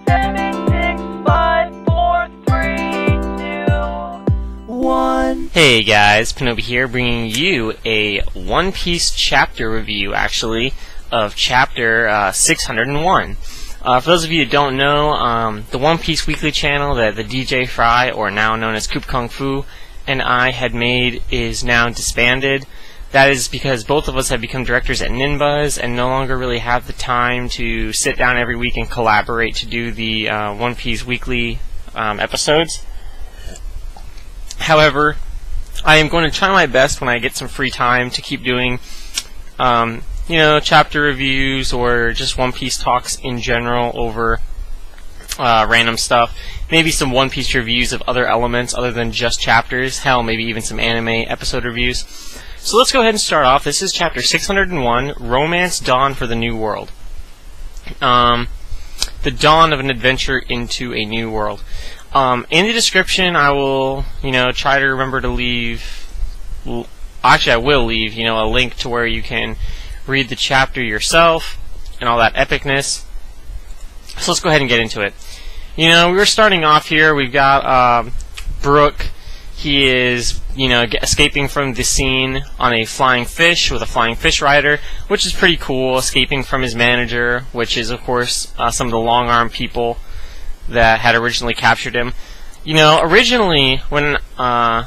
7, 6, 5, 4, 3, 2, 1. Hey guys, Pinobi here, bringing you a One Piece chapter review, actually, of chapter 601. For those of you who don't know, the One Piece weekly channel that the thedjfrey, or now known as KoopaKungFu, and I had made is now disbanded. That is because both of us have become directors at Ninbuzz and no longer really have the time to sit down every week and collaborate to do the One Piece weekly episodes. However, I am going to try my best when I get some free time to keep doing chapter reviews or just One Piece talks in general over random stuff. Maybe some One Piece reviews of other elements other than just chapters. Hell, maybe even some anime episode reviews. So let's go ahead and start off. This is chapter 601, Romance Dawn for the New World. The dawn of an adventure into a new world. In the description, I will, try to remember to leave. Actually, I will leave, a link to where you can read the chapter yourself and all that epicness. So let's go ahead and get into it. We were starting off here. We've got Brook. He is, escaping from the scene on a flying fish with a flying fish rider, which is pretty cool. Escaping from his manager, which is, of course, some of the long-arm people that had originally captured him. Originally, when the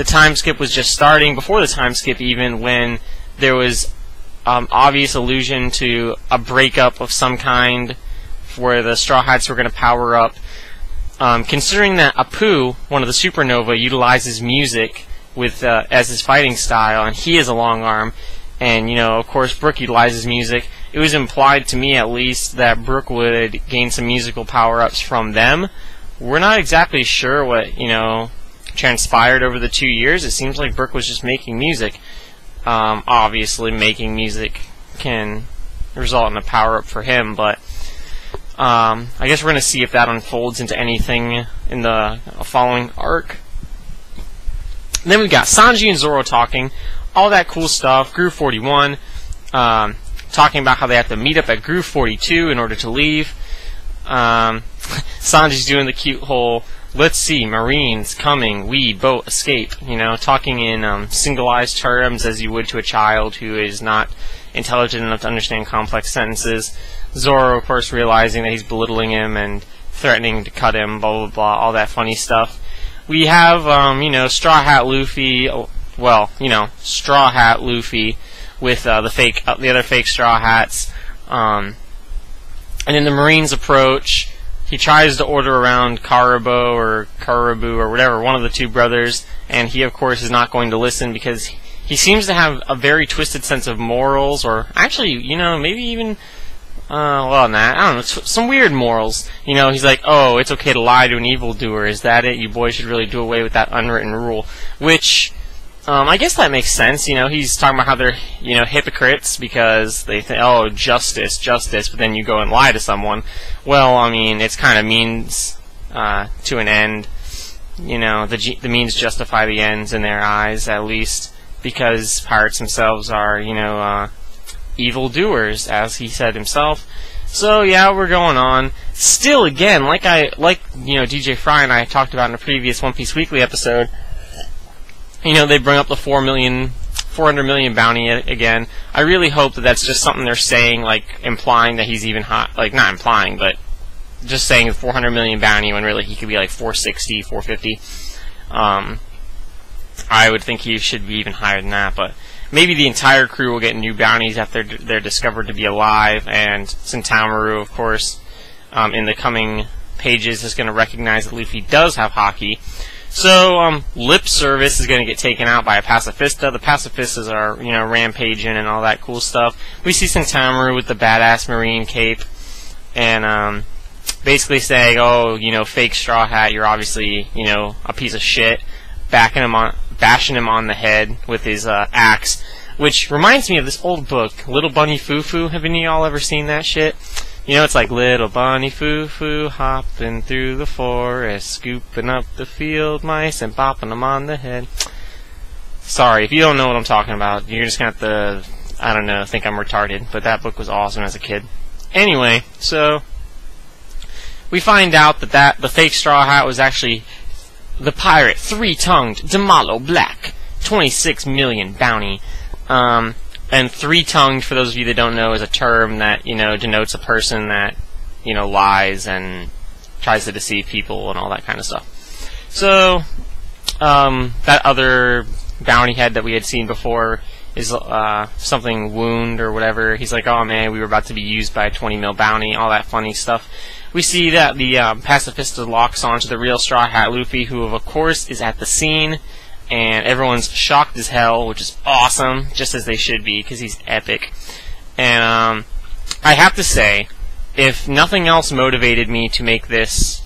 time skip was just starting, before the time skip even, when there was obvious allusion to a breakup of some kind where the Straw Hats were going to power up, considering that Apu, one of the supernova, utilizes music with as his fighting style, and he is a long arm, and of course Brook utilizes music, it was implied to me at least that Brook would gain some musical power-ups from them. We're not exactly sure what transpired over the 2 years. It seems like Brook was just making music. Obviously making music can result in a power-up for him, but I guess we're going to see if that unfolds into anything in the following arc. Then we've got Sanji and Zoro talking, all that cool stuff. Groove 41, talking about how they have to meet up at Groove 42 in order to leave. Sanji's doing the cute whole, let's see, Marines coming, we boat escape, talking in single-ized terms as you would to a child who is not intelligent enough to understand complex sentences. Zoro, of course, realizing that he's belittling him and threatening to cut him, blah, blah, blah, all that funny stuff. We have, Straw Hat Luffy, Straw Hat Luffy with the other fake Straw Hats. And then the Marines approach. He tries to order around Karibo or Karibu or whatever, one of the two brothers, and he, of course, is not going to listen because he seems to have a very twisted sense of morals, or actually, maybe even I don't know, some weird morals. He's like, oh, it's okay to lie to an evildoer. Is that it? You boys should really do away with that unwritten rule. Which, I guess that makes sense. He's talking about how they're, hypocrites because they think, oh, justice, but then you go and lie to someone. Well, I mean, it's kind of means to an end. The means justify the ends in their eyes, at least, because pirates themselves are, evil doers, as he said himself. So yeah, we're going on. Still, again, like thedjfrey and I talked about in a previous One Piece Weekly episode, they bring up the 400 million bounty again. I really hope that that's just something they're saying, like implying that he's even hot, like not implying, but just saying 400 million bounty when really he could be like 460, 450. I would think he should be even higher than that, but maybe the entire crew will get new bounties after they're discovered to be alive, and Sentamaru, of course, in the coming pages is going to recognize that Luffy does have haki. So, Lip Service is going to get taken out by a pacifista. The pacifistas are, rampaging and all that cool stuff. We see Sentamaru with the badass marine cape, and, basically saying, oh, fake Straw Hat, you're obviously, a piece of shit, bashing him on the head with his axe, which reminds me of this old book, Little Bunny Foo-Foo. Have any of y'all ever seen that shit? It's like Little Bunny Foo-Foo hopping through the forest, scooping up the field mice and bopping them on the head. Sorry, if you don't know what I'm talking about, you're just gonna have to, I don't know, think I'm retarded, but that book was awesome as a kid. Anyway, so we find out that the fake Straw Hat was actually the pirate, three-tongued Demalo Black, 26 million bounty. And three-tongued, for those of you that don't know, is a term that, denotes a person that, lies and tries to deceive people and all that kind of stuff. So, that other bounty head that we had seen before is something Wound or whatever. He's like, oh man, we were about to be used by a 20 mil bounty, all that funny stuff. We see that the pacifista locks onto the real Straw Hat Luffy, who of course is at the scene, and everyone's shocked as hell, which is awesome, just as they should be, because he's epic. And I have to say, if nothing else motivated me to make this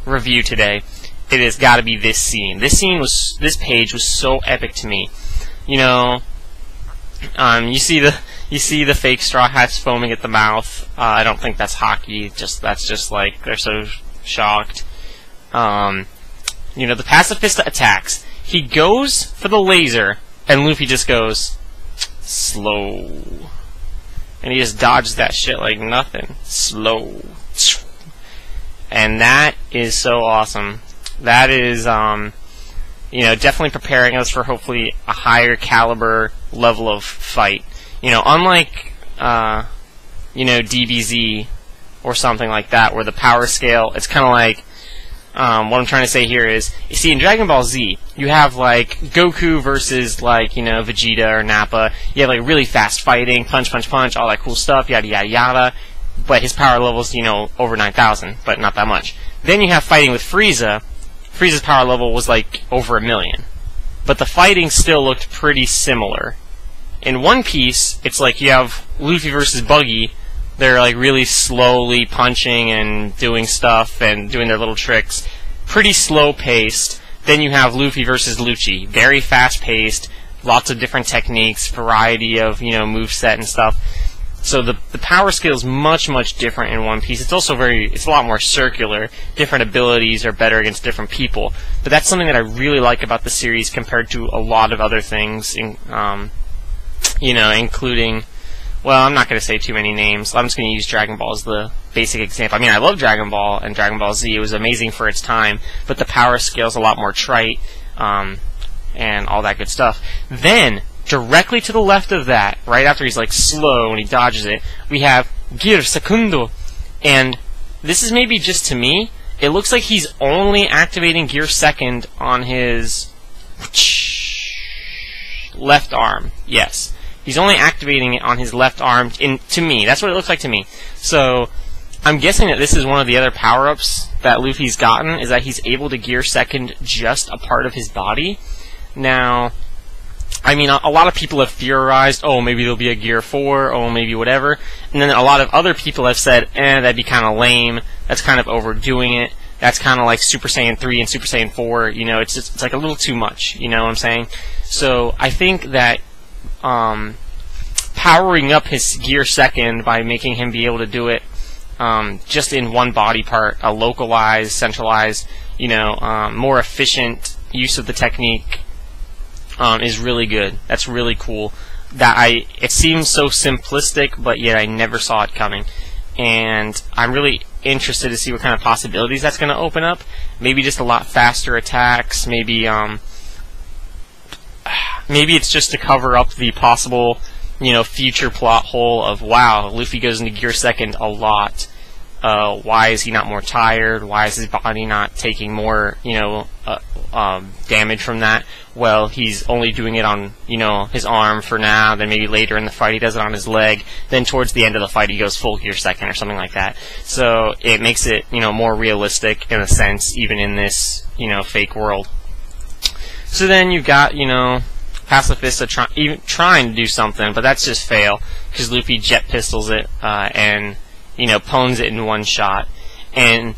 review today, it has got to be this scene. This page was so epic to me. You see the fake Straw Hats foaming at the mouth. I don't think that's hockey. That's just like they're so shocked. The pacifista attacks. He goes for the laser, and Luffy just goes slow, and he just dodges that shit like nothing. Slow, and that is so awesome. That is definitely preparing us for hopefully a higher caliber level of fight. Unlike, DBZ or something like that, where the power scale, it's kind of like, what I'm trying to say here is, you see, in Dragon Ball Z, you have, like, Goku versus, like, Vegeta or Nappa. You have, like, really fast fighting, punch, punch, punch, all that cool stuff, yada, yada, yada. But his power level's, over 9,000, but not that much. Then you have fighting with Frieza. Frieza's power level was, like, over 1 million. But the fighting still looked pretty similar. In One Piece, it's like you have Luffy versus Buggy. They're like really slowly punching and doing stuff and doing their little tricks. Pretty slow paced. Then you have Luffy versus Lucci. Very fast paced. Lots of different techniques, variety of, moveset and stuff. So the power scale is much, much different in One Piece. It's also it's a lot more circular. Different abilities are better against different people. But that's something that I really like about the series compared to a lot of other things, including, well, I'm not going to say too many names. I'm just going to use Dragon Ball as the basic example. I mean, I love Dragon Ball and Dragon Ball Z. It was amazing for its time, but the power scale is a lot more trite, and all that good stuff. Then, directly to the left of that, right after he's like slow and he dodges it, we have Gear Secundo. And this is maybe just to me, it looks like he's only activating Gear Second on his left arm. Yes. He's only activating it on his left arm, to me. That's what it looks like to me. So, I'm guessing that this is one of the other power-ups that Luffy's gotten, is that he's able to Gear Second just a part of his body. Now, I mean, a lot of people have theorized, oh, maybe there'll be a Gear 4, oh, maybe whatever. And then a lot of other people have said, that'd be kind of lame. That's kind of overdoing it. That's kind of like Super Saiyan 3 and Super Saiyan 4. It's like a little too much. You know what I'm saying? So, I think that powering up his Gear Second by making him be able to do it just in one body part, a localized, centralized, more efficient use of the technique is really good. That's really cool. It seems so simplistic, but yet I never saw it coming. And I'm really interested to see what kind of possibilities that's going to open up. Maybe just a lot faster attacks. Maybe it's just to cover up the possible, future plot hole of, wow, Luffy goes into Gear Second a lot. Why is he not more tired? Why is his body not taking more, damage from that? Well, he's only doing it on, his arm for now, then maybe later in the fight he does it on his leg, then towards the end of the fight he goes full Gear Second or something like that. So it makes it, more realistic in a sense, even in this, fake world. So then you've got, Pacifista trying to do something, but that's just fail, because Luffy jet pistols it, and pwns it in one shot. And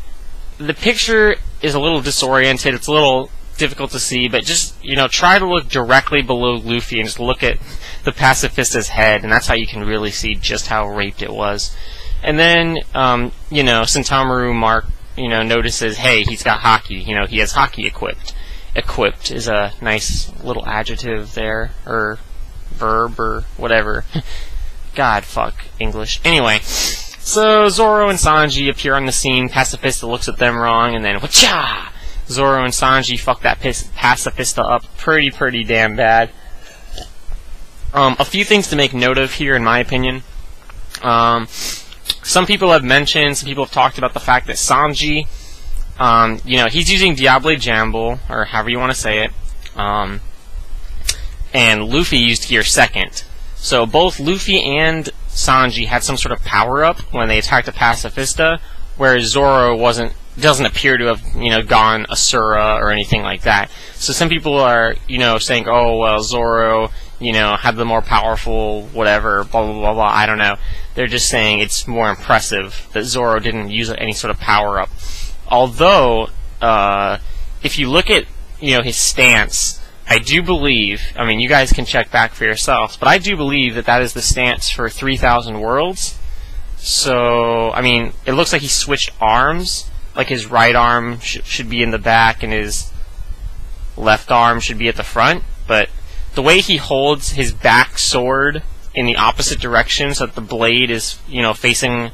the picture is a little disoriented, it's a little difficult to see, but just, try to look directly below Luffy and just look at the Pacifista's head, and that's how you can really see just how raped it was. And then, Sentamaru notices, hey, he's got hockey, he has hockey equipped. Equipped is a nice little adjective there, or verb, or whatever. God, fuck English. Anyway, So Zoro and Sanji appear on the scene. Pacifista looks at them wrong, and then whacha! Zoro and Sanji fuck that Pacifista up pretty damn bad. A few things to make note of here, in my opinion. Some people have mentioned, some people have talked about the fact that Sanji, you know, he's using Diable Jambe, or however you want to say it, and Luffy used Gear Second. So both Luffy and Sanji had some sort of power-up when they attacked the Pacifista, whereas Zoro doesn't appear to have, you know, gone Asura or anything like that. So some people are, you know, saying, oh, well, Zoro, you know, had the more powerful whatever, blah, blah, blah, blah, I don't know. They're just saying it's more impressive that Zoro didn't use any sort of power-up. Although, if you look at, you know, his stance, I do believe, I mean, you guys can check back for yourselves, but I do believe that that is the stance for 3,000 Worlds. So, I mean, it looks like he switched arms. Like his right arm should be in the back and his left arm should be at the front. But the way he holds his back sword in the opposite direction so that the blade is, you know, facing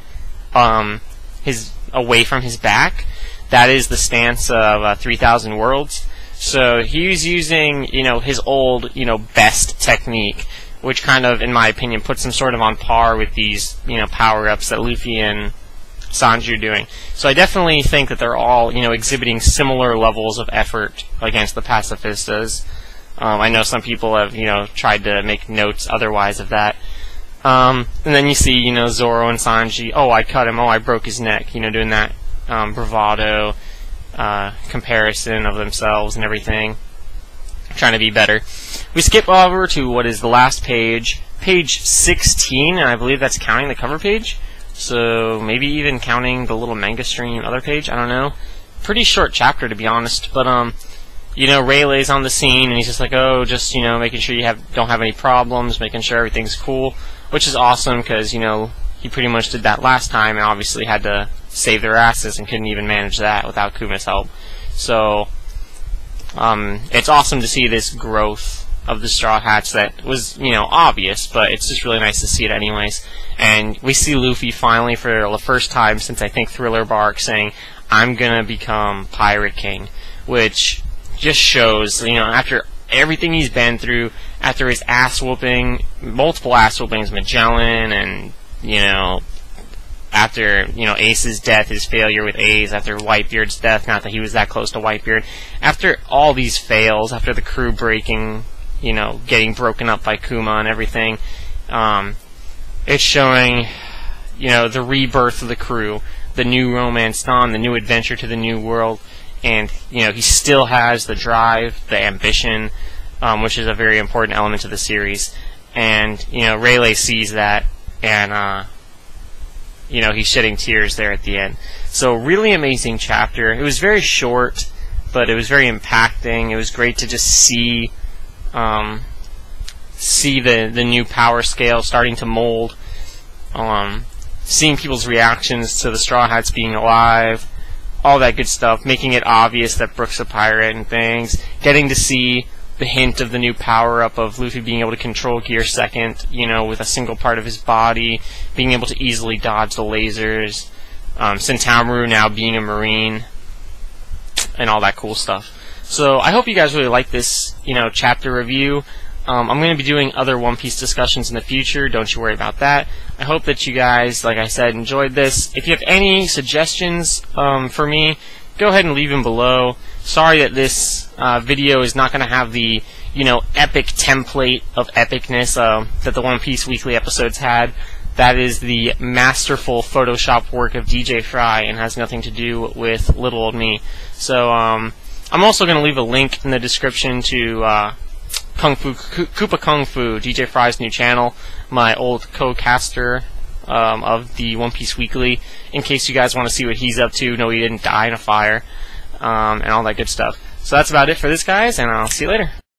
away from his back, that is the stance of 3,000 Worlds. So he's using, you know, his old, you know, best technique, which kind of, in my opinion, puts him sort of on par with these, you know, power-ups that Luffy and Sanji are doing. So I definitely think that they're all, you know, exhibiting similar levels of effort against the Pacifistas. I know some people have, you know, tried to make notes otherwise of that. And then you see, you know, Zoro and Sanji, oh, I cut him, oh, I broke his neck, you know, doing that bravado comparison of themselves and everything, trying to be better. We skip over to what is the last page, page 16, and I believe that's counting the cover page, so maybe even counting the little manga stream other page, I don't know. Pretty short chapter, to be honest, but you know, Rayleigh's on the scene, and he's just like, oh, just, you know, making sure you don't have any problems, making sure everything's cool, which is awesome, because, you know, he pretty much did that last time, and obviously had to save their asses, and couldn't even manage that without Kuma's help. So, it's awesome to see this growth of the Straw Hats that was, you know, obvious, but it's just really nice to see it anyways. And we see Luffy finally, for the first time since, I think, Thriller Bark, saying, I'm gonna become Pirate King, which just shows, you know, after everything he's been through, after his ass-whooping, multiple ass-whoopings, Magellan, and, you know, after, you know, Ace's death, his failure with Ace, after Whitebeard's death, not that he was that close to Whitebeard, after all these fails, after the crew breaking, you know, getting broken up by Kuma and everything, it's showing, you know, the rebirth of the crew, the new Romance Dawn, the new adventure to the new world, and, you know, he still has the drive, the ambition, which is a very important element to the series, and, you know, Rayleigh sees that, and, you know, he's shedding tears there at the end. So, really amazing chapter. It was very short, but it was very impacting. It was great to just see the new power scale starting to mold. Seeing people's reactions to the Straw Hats being alive, all that good stuff, making it obvious that Brook's a pirate and things, getting to see the hint of the new power-up of Luffy being able to control Gear Second, you know, with a single part of his body, being able to easily dodge the lasers, Sentomaru now being a Marine, and all that cool stuff. So I hope you guys really like this, you know, chapter review. I'm going to be doing other One Piece discussions in the future, don't you worry about that. I hope that you guys, like I said, enjoyed this. If you have any suggestions for me, go ahead and leave them below. Sorry that this video is not going to have the, you know, epic template of epicness that the One Piece weekly episodes had. That is the masterful Photoshop work of thedjfrey and has nothing to do with little old me. So I'm also going to leave a link in the description to KoopaKungFu, thedjfrey's new channel, my old co-caster of the One Piece Weekly, in case you guys want to see what he's up to, know he didn't die in a fire, and all that good stuff. So that's about it for this, guys, and I'll see you later.